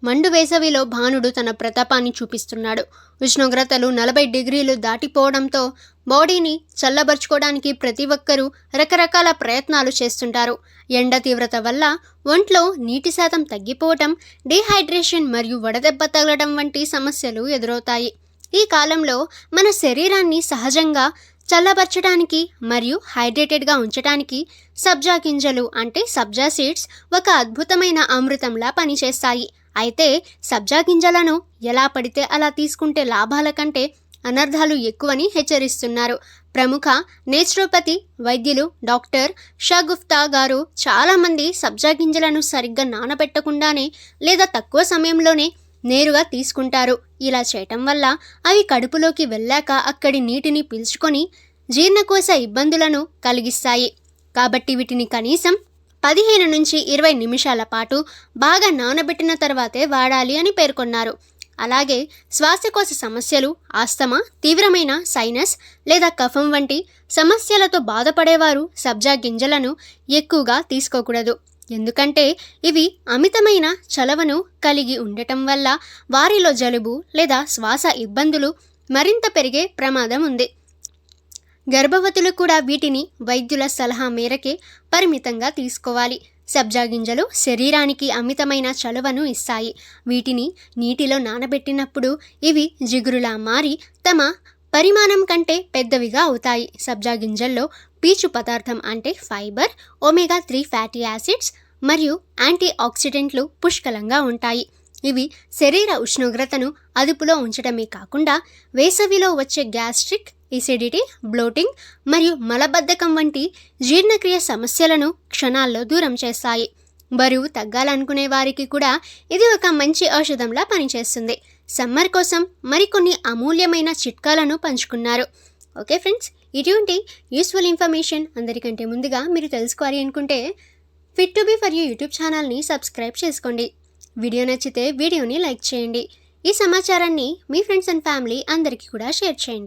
మండు వేసవిలో భానుడు తన ప్రతాపాన్ని చూపిస్తున్నాడు. ఉష్ణోగ్రతలు 40 డిగ్రీలు దాటిపోవడంతో బాడీని చల్లబరుచుకోవడానికి ప్రతి ఒక్కరూ రకరకాల ప్రయత్నాలు చేస్తుంటారు. ఎండ తీవ్రత వల్ల ఒంట్లో నీటి శాతం తగ్గిపోవటం, డీహైడ్రేషన్ మరియు వడదెబ్బ తగలడం వంటి సమస్యలు ఎదురవుతాయి. ఈ కాలంలో మన శరీరాన్ని సహజంగా చల్లబరచడానికి మరియు హైడ్రేటెడ్గా ఉంచడానికి సబ్జా గింజలు అంటే సబ్జా సీడ్స్ ఒక అద్భుతమైన అమృతంలా పనిచేస్తాయి. అయితే సబ్జా గింజలను ఎలా పడితే అలా తీసుకుంటే లాభాల కంటే అనర్థాలు ఎక్కువని హెచ్చరిస్తున్నారు. ప్రముఖ నేచురోపతి వైద్యులు డాక్టర్ షగుఫ్తా గారు చాలామంది సబ్జా గింజలను సరిగ్గా నానబెట్టకుండానే లేదా తక్కువ సమయంలోనే నేరుగా తీసుకుంటారు. ఇలా చేయటం వల్ల అవి కడుపులోకి వెళ్ళాక అక్కడి నీటిని పీల్చుకొని జీర్ణకోశ ఇబ్బందులను కలిగిస్తాయి. కాబట్టి వీటిని కనీసం 15 నుంచి 20 నిమిషాల పాటు బాగా నానబెట్టిన తర్వాతే వాడాలి అని పేర్కొన్నారు. అలాగే శ్వాసకోశ సమస్యలు, ఆస్తమా, తీవ్రమైన సైనస్ లేదా కఫం వంటి సమస్యలతో బాధపడేవారు సబ్జా గింజలను ఎక్కువగా తీసుకోకూడదు. ఎందుకంటే ఇవి అమితమైన చలవను కలిగి ఉండటం వల్ల వారిలో జలుబు లేదా శ్వాస ఇబ్బందులు మరింత పెరిగే ప్రమాదం ఉంది. గర్భవతులు కూడా వీటిని వైద్యుల సలహా మేరకే పరిమితంగా తీసుకోవాలి. సబ్జా గింజలు శరీరానికి అమితమైన చలువను ఇస్తాయి. వీటిని నీటిలో నానబెట్టినప్పుడు ఇవి జిగురులా మారి తమ పరిమాణం కంటే పెద్దవిగా అవుతాయి. సబ్జా గింజల్లో పీచు పదార్థం అంటే ఫైబర్, ఒమేగా 3 ఫ్యాటీ యాసిడ్స్ మరియు యాంటీ ఆక్సిడెంట్లు పుష్కలంగా ఉంటాయి. ఇవి శరీర ఉష్ణోగ్రతను అదుపులో ఉంచడమే కాకుండా వేసవిలో వచ్చే గ్యాస్ట్రిక్, ఎసిడిటీ, బ్లోటింగ్ మరియు మలబద్ధకం వంటి జీర్ణక్రియ సమస్యలను క్షణాల్లో దూరం చేస్తాయి. బరువు తగ్గాలనుకునే వారికి కూడా ఇది ఒక మంచి ఔషధంలా పనిచేస్తుంది. సమ్మర్ కోసం మరికొన్ని అమూల్యమైన చిట్కాలను పంచుకున్నారు. ఓకే ఫ్రెండ్స్, ఇటువంటి యూస్ఫుల్ ఇన్ఫర్మేషన్ అందరికంటే ముందుగా మీరు తెలుసుకోవాలి అనుకుంటే fit to be for you YouTube ఛానల్ని సబ్స్క్రైబ్ చేసుకోండి. వీడియో నచ్చితే వీడియోని లైక్ చేయండి. ఈ సమాచారాన్ని మీ ఫ్రెండ్స్ అండ్ ఫ్యామిలీ అందరికీ కూడా షేర్ చేయండి.